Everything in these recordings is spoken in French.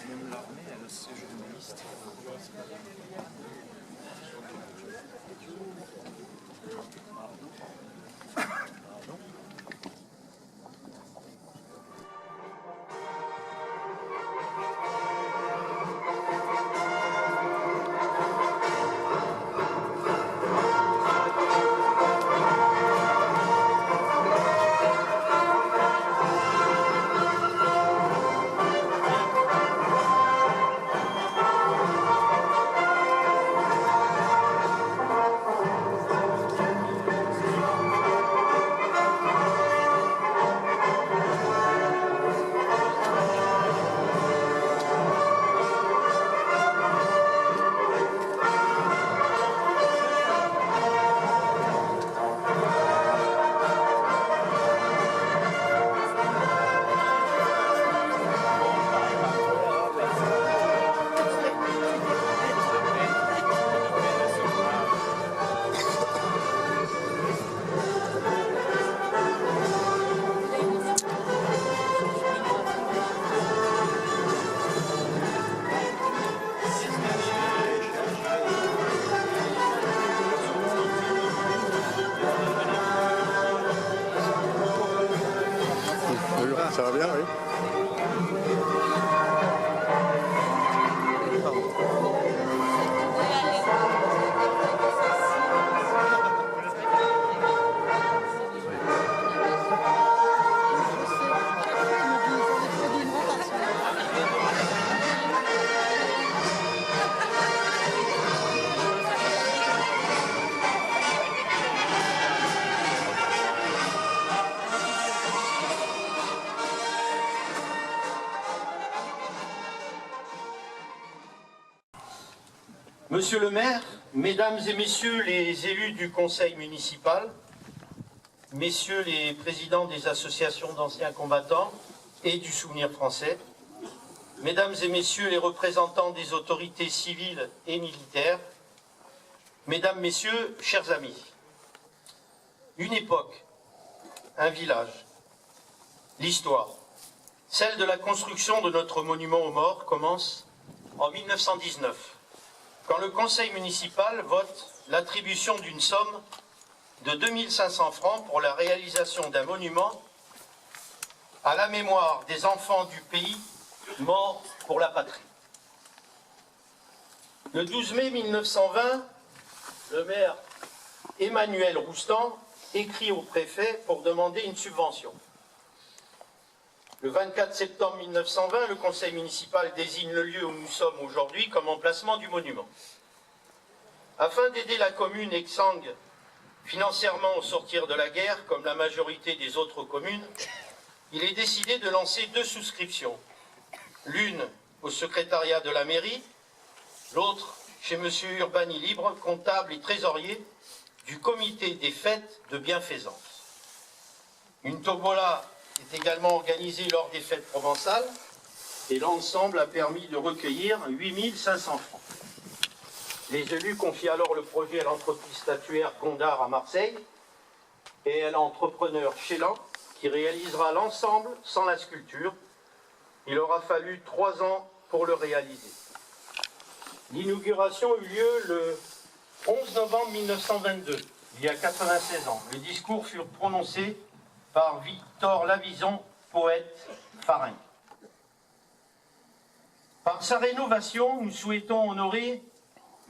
Même l'armée, elle a ses journalistes. Ça va bien, oui. Monsieur le maire, mesdames et messieurs les élus du conseil municipal, messieurs les présidents des associations d'anciens combattants et du souvenir français, mesdames et messieurs les représentants des autorités civiles et militaires, mesdames, messieurs, chers amis. une époque, un village. L'histoire, celle de la construction de notre monument aux morts, commence en 1919, quand le conseil municipal vote l'attribution d'une somme de 2500 francs pour la réalisation d'un monument à la mémoire des enfants du pays morts pour la patrie. Le 12 mai 1920, le maire Emmanuel Roustan écrit au préfet pour demander une subvention. Le 24 septembre 1920, le conseil municipal désigne le lieu où nous sommes aujourd'hui comme emplacement du monument. Afin d'aider la commune exsangue financièrement au sortir de la guerre, comme la majorité des autres communes, il est décidé de lancer 2 souscriptions. L'une au secrétariat de la mairie, l'autre chez M. Urbani Libre, comptable et trésorier du comité des fêtes de bienfaisance. Une tombola est également organisée lors des fêtes provençales et l'ensemble a permis de recueillir 8 500 francs. Les élus confient alors le projet à l'entreprise statuaire Gondard à Marseille et à l'entrepreneur Chélan qui réalisera l'ensemble sans la sculpture. Il aura fallu 3 ans pour le réaliser. L'inauguration eut lieu le 11 novembre 1922, il y a 96 ans. Les discours furent prononcés par Victor Lavison, poète faringue. Par sa rénovation, nous souhaitons honorer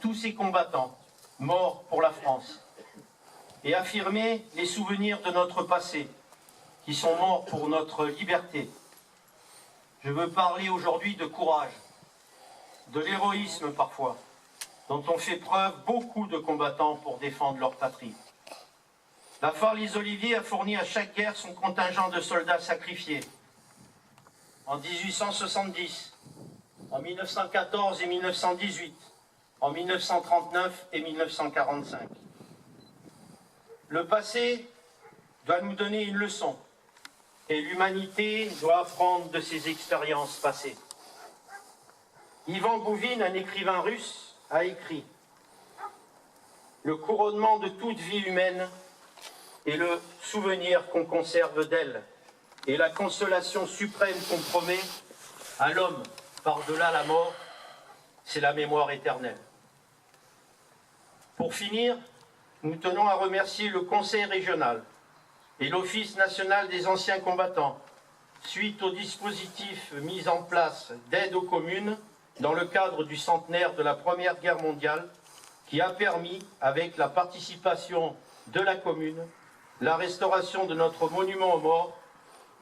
tous ces combattants morts pour la France et affirmer les souvenirs de notre passé qui sont morts pour notre liberté. Je veux parler aujourd'hui de courage, de l'héroïsme parfois, dont ont fait preuve beaucoup de combattants pour défendre leur patrie. La phare Les Oliviers a fourni à chaque guerre son contingent de soldats sacrifiés. En 1870, en 1914 et 1918, en 1939 et 1945. Le passé doit nous donner une leçon et l'humanité doit apprendre de ses expériences passées. Ivan Bouvine, un écrivain russe, a écrit « Le couronnement de toute vie humaine est le souvenir qu'on conserve d'elle et la consolation suprême qu'on promet à l'homme par-delà la mort, c'est la mémoire éternelle. » Pour finir, nous tenons à remercier le Conseil régional et l'Office national des anciens combattants, suite au dispositif mis en place d'aide aux communes dans le cadre du centenaire de la Première Guerre mondiale, qui a permis, avec la participation de la commune, la restauration de notre monument aux morts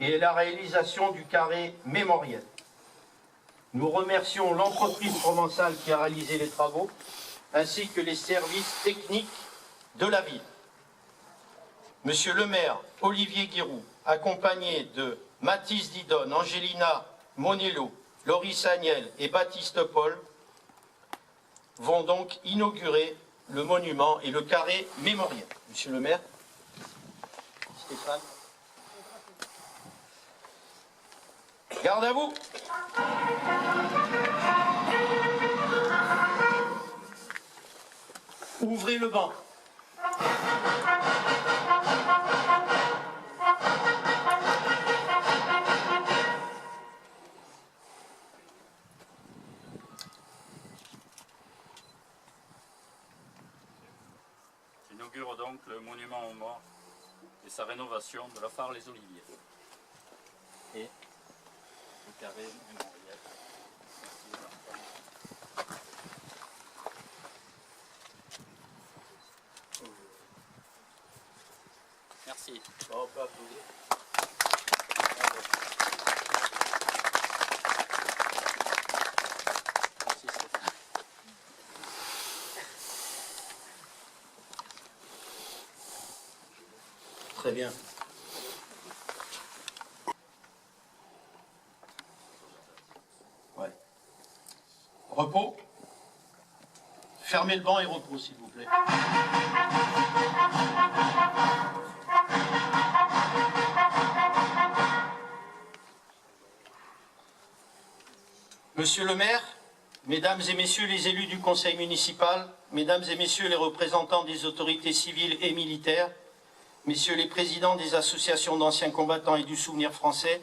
et la réalisation du carré mémoriel. Nous remercions l'entreprise provençale qui a réalisé les travaux, ainsi que les services techniques de la ville. Monsieur le maire Olivier Guiroux, accompagné de Mathis Didon, Angelina Monello, Loris Agnel et Baptiste Paul, vont donc inaugurer le monument et le carré mémoriel. Monsieur le maire, Stéphane. Garde à vous. Ouvrez le banc. J'inaugure donc le monument aux morts et sa rénovation de la phare Les Oliviers et le carré mémoriel. Merci. On peut applaudir. Merci Stéphane. Très bien. Ouais. Repos. Fermez le banc et repos, s'il vous plaît. Monsieur le maire, mesdames et messieurs les élus du conseil municipal, mesdames et messieurs les représentants des autorités civiles et militaires, messieurs les présidents des associations d'anciens combattants et du souvenir français,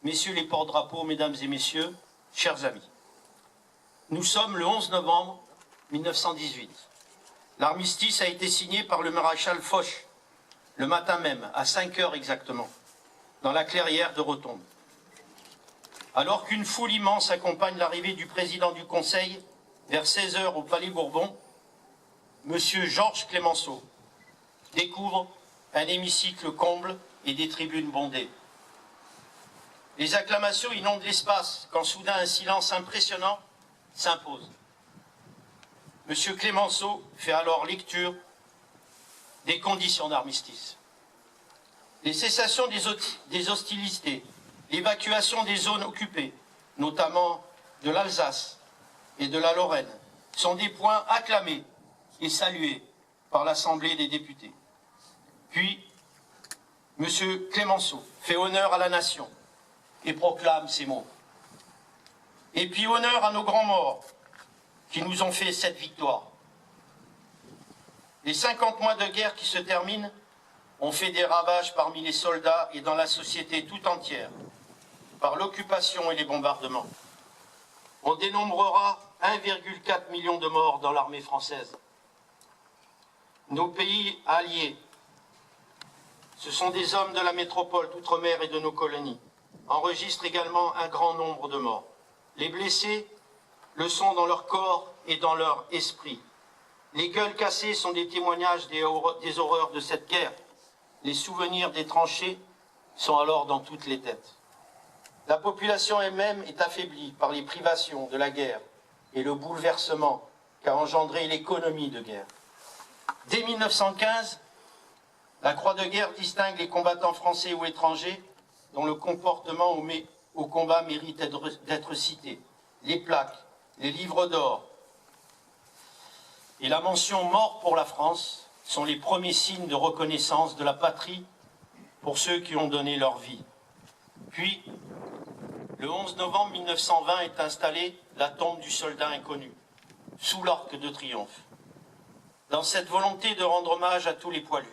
messieurs les porte-drapeaux, mesdames et messieurs, chers amis. Nous sommes le 11 novembre 1918. L'armistice a été signé par le maréchal Foch, le matin même, à 5 heures exactement, dans la clairière de Rotonde. Alors qu'une foule immense accompagne l'arrivée du président du Conseil vers 16 heures au Palais Bourbon, M. Georges Clemenceau découvre un hémicycle comble et des tribunes bondées. Les acclamations inondent l'espace quand soudain un silence impressionnant s'impose. M. Clemenceau fait alors lecture des conditions d'armistice. Les cessations des hostilités, l'évacuation des zones occupées, notamment de l'Alsace et de la Lorraine, sont des points acclamés et salués par l'Assemblée des députés. Puis, M. Clemenceau fait honneur à la nation et proclame ces mots. Et puis honneur à nos grands morts qui nous ont fait cette victoire. Les 50 mois de guerre qui se terminent ont fait des ravages parmi les soldats et dans la société tout entière, par l'occupation et les bombardements. On dénombrera 1,4 million de morts dans l'armée française. Nos pays alliés, ce sont des hommes de la métropole d'outre-mer et de nos colonies, enregistrent également un grand nombre de morts. Les blessés le sont dans leur corps et dans leur esprit. Les gueules cassées sont des témoignages des horreurs de cette guerre. Les souvenirs des tranchées sont alors dans toutes les têtes. La population elle-même est affaiblie par les privations de la guerre et le bouleversement qu'a engendré l'économie de guerre. Dès 1915, la Croix de guerre distingue les combattants français ou étrangers dont le comportement au combat mérite d'être cité. Les plaques, les livres d'or et la mention « Mort pour la France » sont les premiers signes de reconnaissance de la patrie pour ceux qui ont donné leur vie. Puis, le 11 novembre 1920 est installée la tombe du soldat inconnu, sous l'Arc de Triomphe. Dans cette volonté de rendre hommage à tous les poilus,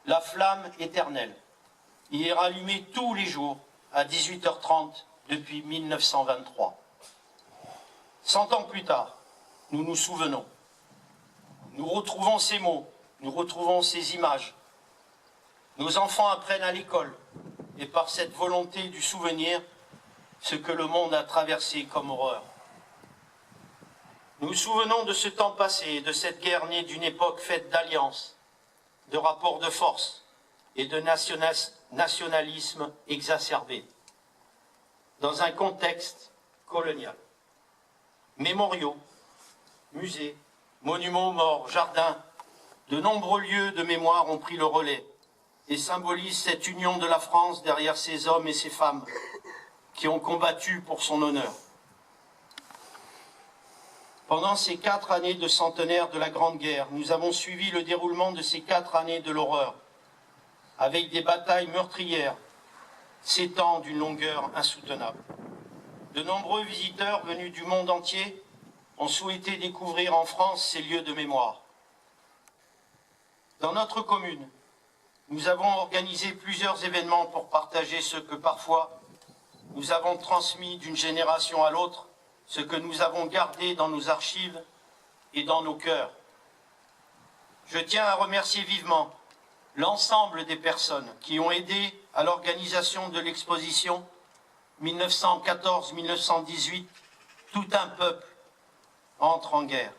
la flamme éternelle y est rallumée tous les jours à 18h30 depuis 1923. 100 ans plus tard, nous nous souvenons. Nous retrouvons ces mots, nous retrouvons ces images. Nos enfants apprennent à l'école, et par cette volonté du souvenir, ce que le monde a traversé comme horreur. Nous nous souvenons de ce temps passé et de cette guerre née d'une époque faite d'alliances, de rapports de force et de nationalisme exacerbé, dans un contexte colonial. Mémoriaux, musées, monuments aux morts, jardins, de nombreux lieux de mémoire ont pris le relais et symbolisent cette union de la France derrière ces hommes et ces femmes qui ont combattu pour son honneur. Pendant ces 4 années de centenaire de la Grande Guerre, nous avons suivi le déroulement de ces 4 années de l'horreur, avec des batailles meurtrières s'étend d'une longueur insoutenable. De nombreux visiteurs venus du monde entier ont souhaité découvrir en France ces lieux de mémoire. Dans notre commune, nous avons organisé plusieurs événements pour partager ce que parfois nous avons transmis d'une génération à l'autre, ce que nous avons gardé dans nos archives et dans nos cœurs. Je tiens à remercier vivement l'ensemble des personnes qui ont aidé à l'organisation de l'exposition 1914-1918, tout un peuple entre en guerre.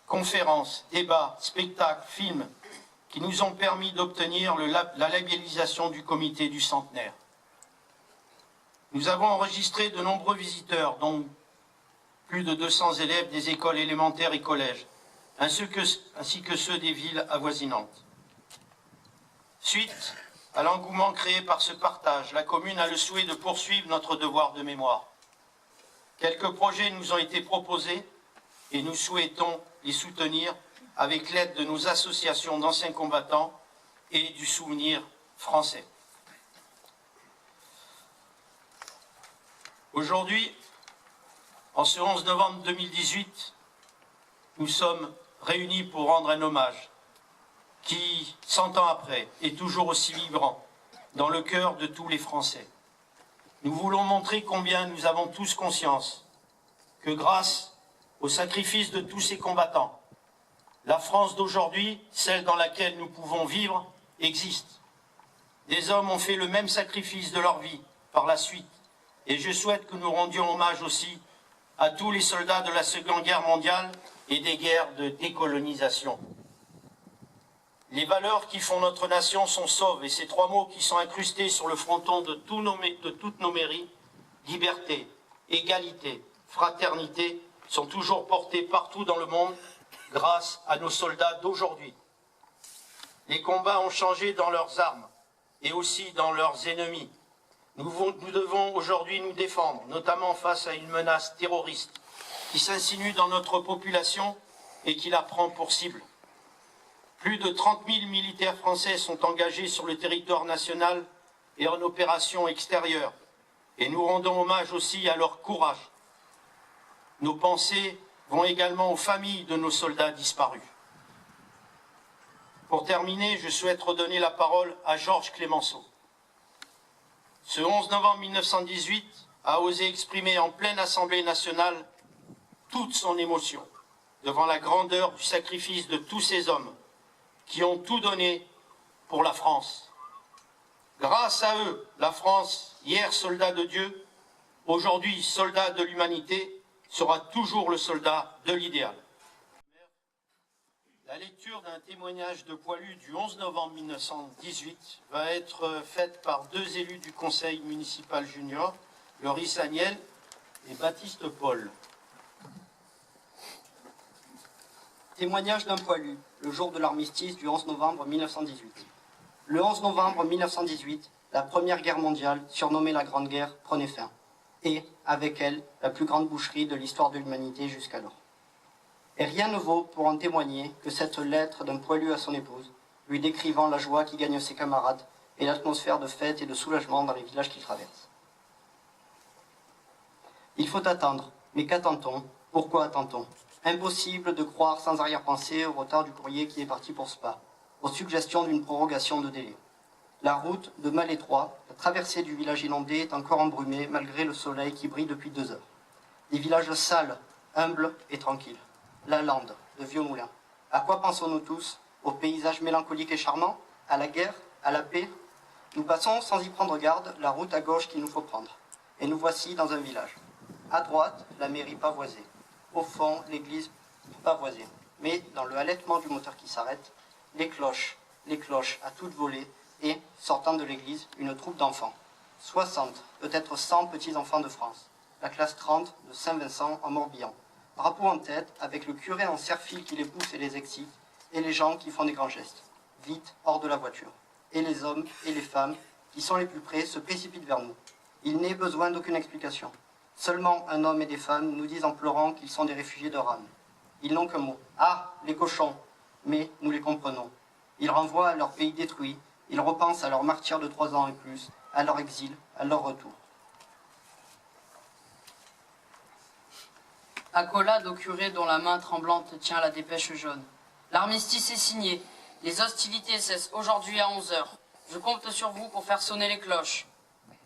Conférences, débats, spectacles, films qui nous ont permis d'obtenir la labellisation du comité du centenaire. Nous avons enregistré de nombreux visiteurs, dont plus de 200 élèves des écoles élémentaires et collèges, ainsi que ceux des villes avoisinantes. Suite à l'engouement créé par ce partage, la commune a le souhait de poursuivre notre devoir de mémoire. Quelques projets nous ont été proposés et nous souhaitons les soutenir avec l'aide de nos associations d'anciens combattants et du souvenir français. Aujourd'hui, en ce 11 novembre 2018, nous sommes réunis pour rendre un hommage qui, 100 ans après, est toujours aussi vibrant dans le cœur de tous les Français. Nous voulons montrer combien nous avons tous conscience que grâce au sacrifice de tous ces combattants, la France d'aujourd'hui, celle dans laquelle nous pouvons vivre, existe. Des hommes ont fait le même sacrifice de leur vie par la suite, et je souhaite que nous rendions hommage aussi à tous les soldats de la Seconde Guerre mondiale et des guerres de décolonisation. Les valeurs qui font notre nation sont sauves, et ces trois mots qui sont incrustés sur le fronton de toutes nos mairies, liberté, égalité, fraternité, sont toujours portés partout dans le monde grâce à nos soldats d'aujourd'hui. Les combats ont changé dans leurs armes et aussi dans leurs ennemis. Nous devons aujourd'hui nous défendre, notamment face à une menace terroriste qui s'insinue dans notre population et qui la prend pour cible. Plus de 30 000 militaires français sont engagés sur le territoire national et en opération extérieure. Et nous rendons hommage aussi à leur courage. Nos pensées vont également aux familles de nos soldats disparus. Pour terminer, je souhaite redonner la parole à Georges Clemenceau. Ce 11 novembre 1918 a osé exprimer en pleine Assemblée nationale toute son émotion devant la grandeur du sacrifice de tous ces hommes qui ont tout donné pour la France. Grâce à eux, la France, hier soldat de Dieu, aujourd'hui soldat de l'humanité, sera toujours le soldat de l'idéal. La lecture d'un témoignage de Poilu du 11 novembre 1918 va être faite par deux élus du conseil municipal junior, Loris Agnel et Baptiste Paul. Témoignage d'un poilu, le jour de l'armistice du 11 novembre 1918. Le 11 novembre 1918, la Première Guerre mondiale, surnommée la Grande Guerre, prenait fin. Et, avec elle, la plus grande boucherie de l'histoire de l'humanité jusqu'alors. Et rien ne vaut pour en témoigner que cette lettre d'un poilu à son épouse, lui décrivant la joie qui gagne ses camarades et l'atmosphère de fête et de soulagement dans les villages qu'il traverse. Il faut attendre, mais qu'attend-on? Pourquoi attend-on? Impossible de croire sans arrière-pensée au retard du courrier qui est parti pour Spa, aux suggestions d'une prorogation de délai. La route de Malétroit, la traversée du village inondé, est encore embrumée malgré le soleil qui brille depuis 2 heures. Des villages sales, humbles et tranquilles. La lande, de vieux moulins. À quoi pensons-nous tous? Au paysage mélancolique et charmant? À la guerre? À la paix? Nous passons, sans y prendre garde, la route à gauche qu'il nous faut prendre. Et nous voici dans un village. À droite, la mairie pavoisée. Au fond, l'église pavoisée. Mais dans le halètement du moteur qui s'arrête, les cloches à toute volée et, sortant de l'église, une troupe d'enfants. 60, peut-être 100 petits-enfants de France. La classe 30 de Saint-Vincent en Morbihan. Drapeau en tête, avec le curé en serre-fil qui les pousse et les excite, et les gens qui font des grands gestes. Vite, hors de la voiture. Et les hommes et les femmes, qui sont les plus près, se précipitent vers nous. Il n'est besoin d'aucune explication. Seulement un homme et des femmes nous disent en pleurant qu'ils sont des réfugiés de rame. Ils n'ont qu'un mot. Ah, les cochons. Mais nous les comprenons. Ils renvoient à leur pays détruit. Ils repensent à leur martyr de 3 ans et plus, à leur exil, à leur retour. Accolade au curé dont la main tremblante tient la dépêche jaune. L'armistice est signé. Les hostilités cessent aujourd'hui à 11 h. Je compte sur vous pour faire sonner les cloches.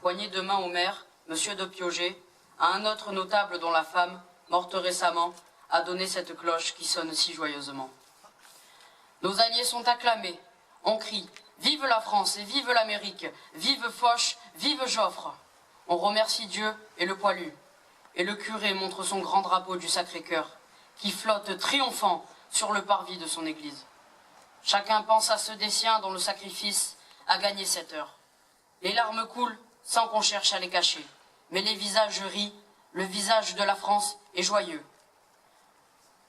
Poignée de main au maire, monsieur de Piauget, à un autre notable dont la femme, morte récemment, a donné cette cloche qui sonne si joyeusement. Nos alliés sont acclamés. On crie « Vive la France et vive l'Amérique, vive Foch, vive Joffre !» On remercie Dieu et le poilu. Et le curé montre son grand drapeau du Sacré-Cœur, qui flotte triomphant sur le parvis de son église. Chacun pense à ceux des siens dont le sacrifice a gagné cette heure. Les larmes coulent sans qu'on cherche à les cacher, mais les visages rient, le visage de la France est joyeux.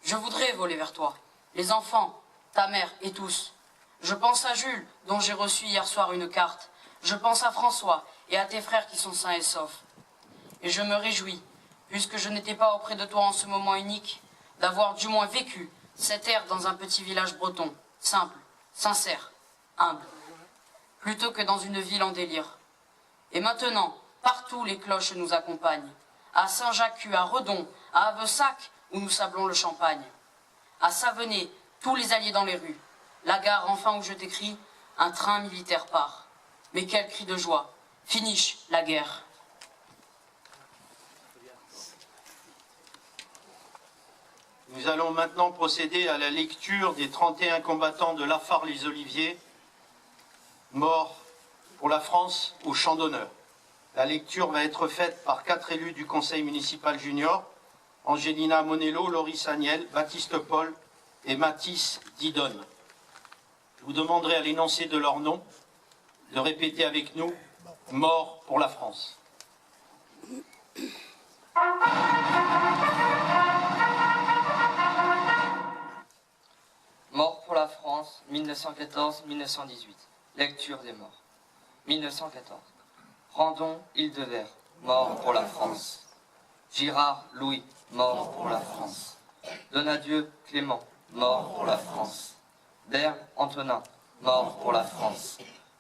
Je voudrais voler vers toi, les enfants, ta mère et tous. Je pense à Jules, dont j'ai reçu hier soir une carte. Je pense à François et à tes frères qui sont sains et saufs. Et je me réjouis, puisque je n'étais pas auprès de toi en ce moment unique, d'avoir du moins vécu cette ère dans un petit village breton, simple, sincère, humble, plutôt que dans une ville en délire. Et maintenant, partout les cloches nous accompagnent, à Saint-Jacques, à Redon, à Avessac, où nous sablons le champagne, à Savenay, tous les alliés dans les rues, La gare enfin où je t'écris, un train militaire part. Mais quel cri de joie! Finish la guerre! Nous allons maintenant procéder à la lecture des 31 combattants de Lafarge-les-Oliviers, morts pour la France au champ d'honneur. La lecture va être faite par 4 élus du conseil municipal junior, Angelina Monello, Loris Agnel, Baptiste Paul et Mathis Didonne. Je vous demanderai à l'énoncé de leur nom de répéter avec nous « Mort pour la France ». Mort pour la France, 1914-1918. Lecture des morts. 1914. Rendons Île-de-Verre, mort pour la France. Girard Louis, mort pour la France. Donadieu Clément, mort pour la France. Berne Antonin, mort pour la France.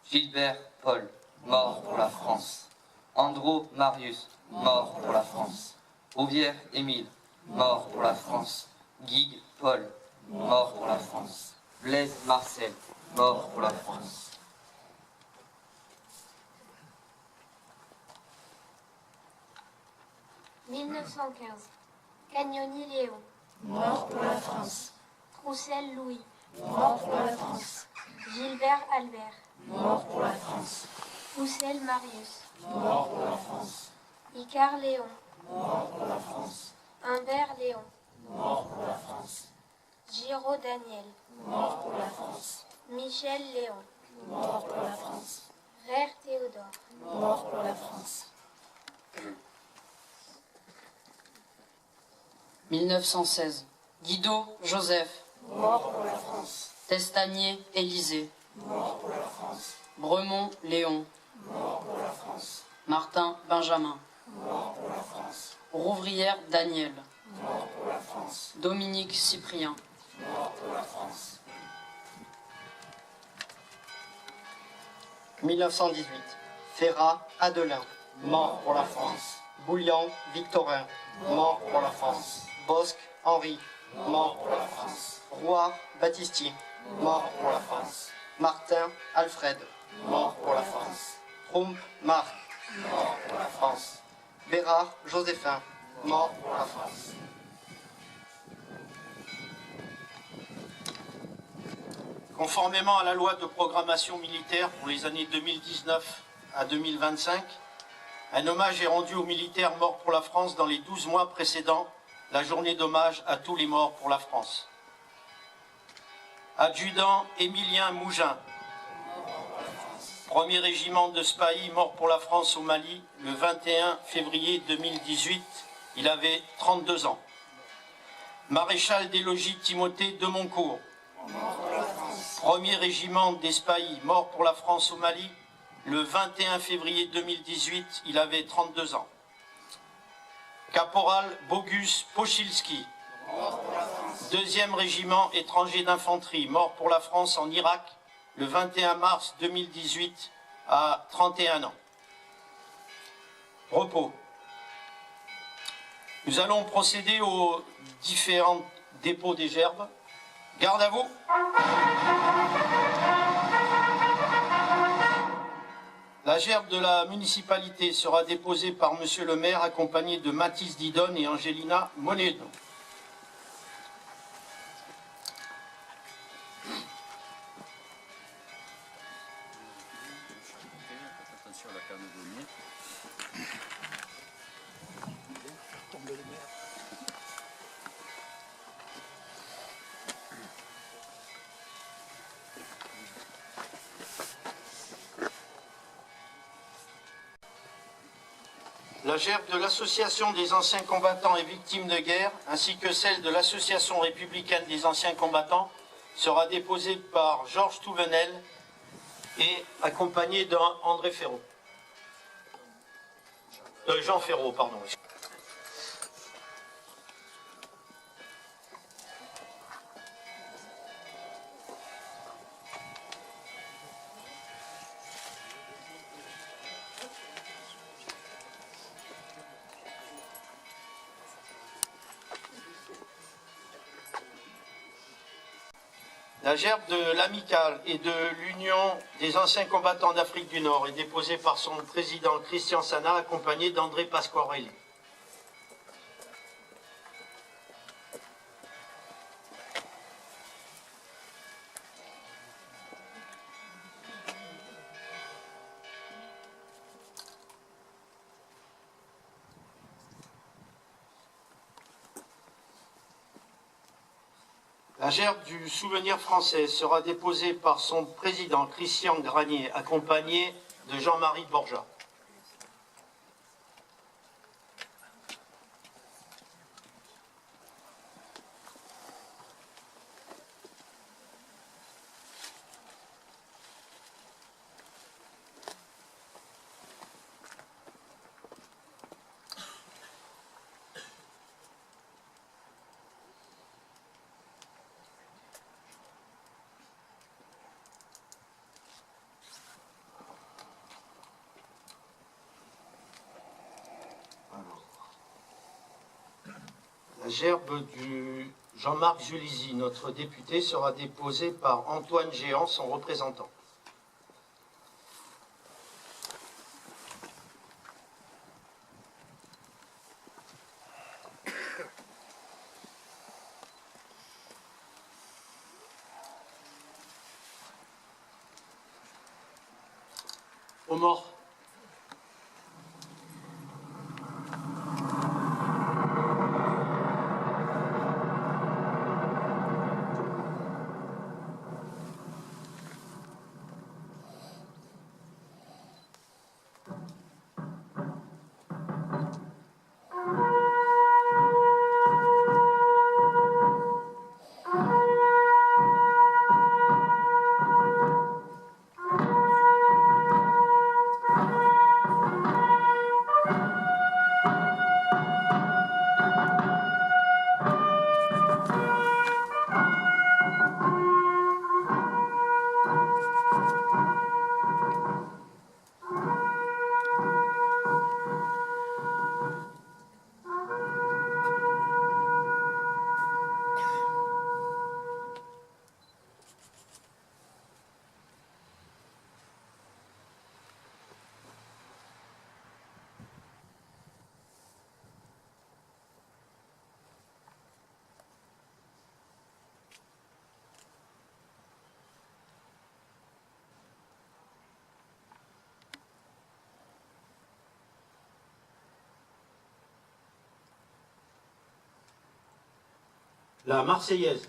Gilbert Paul, mort pour la France. Andro Marius, mort pour la France. Rouvière Émile, mort pour la France. Guigues Paul, mort pour la France. Blaise Marcel, mort pour la France. « 1915. Cagnoni Léon. Mort pour la France. Troussel Louis. Mort pour la France. Gilbert Albert. Mort pour la France. Poussel Marius. Mort pour la France. Icare Léon. Mort pour la France. Humbert Léon. Mort pour la France. Giraud Daniel. Mort pour la France. Michel Léon. Mort pour la France. Rère Théodore. Mort pour la France. 1916. Guido Joseph. Mort pour la France. Testagnier Élisée. Mort pour la France. Bremont Léon. Mort pour la France. Martin Benjamin. Mort pour la France. Rouvrière Daniel. Mort pour la France. Dominique Cyprien. Mort pour la France. 1918. Ferrat Adelin, mort pour la France. Bouillant Victorin, mort pour la France. Bosque Henri, mort pour la France. Roy Battisti, mort pour la France. Martin Alfred, mort pour la France. Trompe Marc, mort pour la France. Bérard Joséphin, mort pour la France. Conformément à la loi de programmation militaire pour les années 2019 à 2025, un hommage est rendu aux militaires morts pour la France dans les 12 mois précédant la journée d'hommage à tous les morts pour la France. Adjudant Émilien Mougin, 1er régiment de Spahi, mort pour la France au Mali, le 21 février 2018, il avait 32 ans. Maréchal des logis Timothée de Moncourt, 1er régiment des Spahi, mort pour la France au Mali, le 21 février 2018, il avait 32 ans. Caporal Bogus Pochilski, 2e régiment étranger d'infanterie, mort pour la France en Irak, le 21 mars 2018, à 31 ans. Repos. Nous allons procéder aux différents dépôts des gerbes. Garde à vous. La gerbe de la municipalité sera déposée par Monsieur le maire, accompagné de Mathis Didonne et Angelina Monello. Attention à la canne de nez. La gerbe de l'association des anciens combattants et victimes de guerre, ainsi que celle de l'association républicaine des anciens combattants, sera déposée par Georges Touvenel et accompagné d'André Ferraud. Jean Ferraud, pardon. La gerbe de l'Amicale et de l'Union des anciens combattants d'Afrique du Nord est déposée par son président Christian Sana, accompagné d'André Pasquarelli. La gerbe du souvenir français sera déposée par son président Christian Granier, accompagné de Jean-Marie Borja. La gerbe du Jean-Marc Julisy, notre député, sera déposée par Antoine Géant, son représentant. Aux morts. La Marseillaise.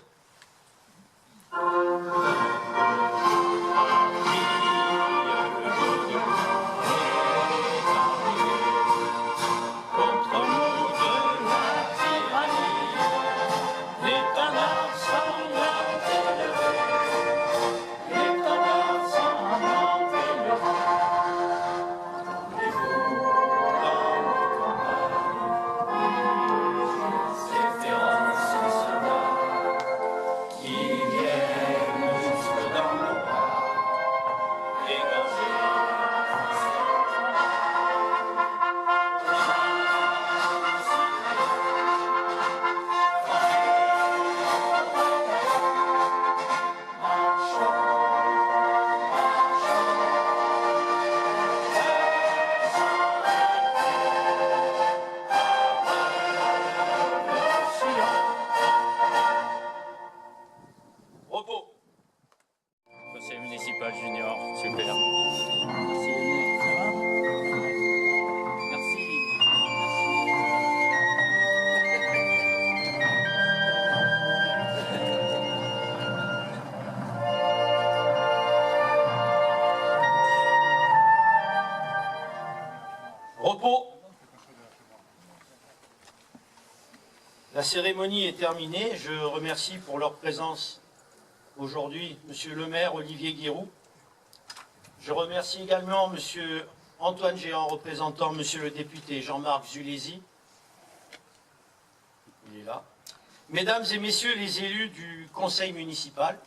Conseil municipal junior, super. Repos. La cérémonie est terminée. Je remercie pour leur présence aujourd'hui Monsieur le maire Olivier Guiroux. Je remercie également Monsieur Antoine Géant, représentant Monsieur le député Jean-Marc Julisy. Il est là. Mesdames et messieurs les élus du conseil municipal,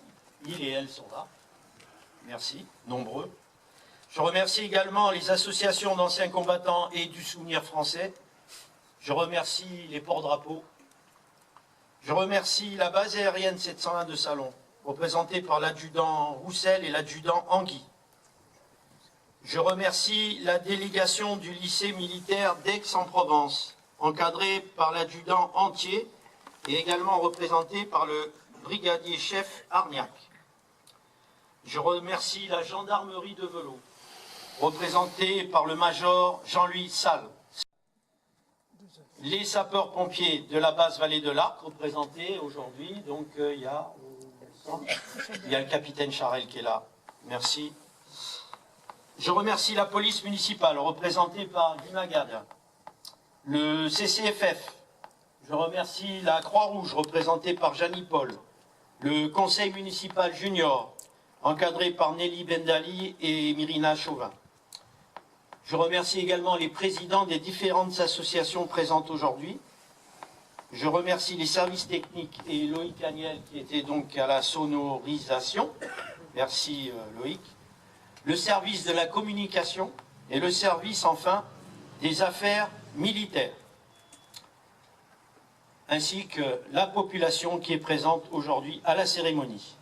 ils et elles sont là. Merci, nombreux. Je remercie également les associations d'anciens combattants et du souvenir français. Je remercie les porte-drapeaux. Je remercie la base aérienne 701 de Salon. représenté par l'adjudant Roussel et l'adjudant Anguy. Je remercie la délégation du lycée militaire d'Aix-en-Provence, encadrée par l'adjudant Antier et également représentée par le brigadier chef Arniac. Je remercie la gendarmerie de Velot, représentée par le major Jean-Louis Salle. Les sapeurs-pompiers de la base Vallée de l'Arc, représentés aujourd'hui, donc il y a le capitaine Charel qui est là. Merci. Je remercie la police municipale, représentée par Guy Magade. Le CCFF, je remercie la Croix-Rouge, représentée par Jeannie Paul. Le conseil municipal junior, encadré par Nelly Bendali et Myrina Chauvin. Je remercie également les présidents des différentes associations présentes aujourd'hui. Je remercie les services techniques et Loïc Agnel qui était donc à la sonorisation. Merci Loïc. Le service de la communication et le service enfin des affaires militaires. Ainsi que la population qui est présente aujourd'hui à la cérémonie.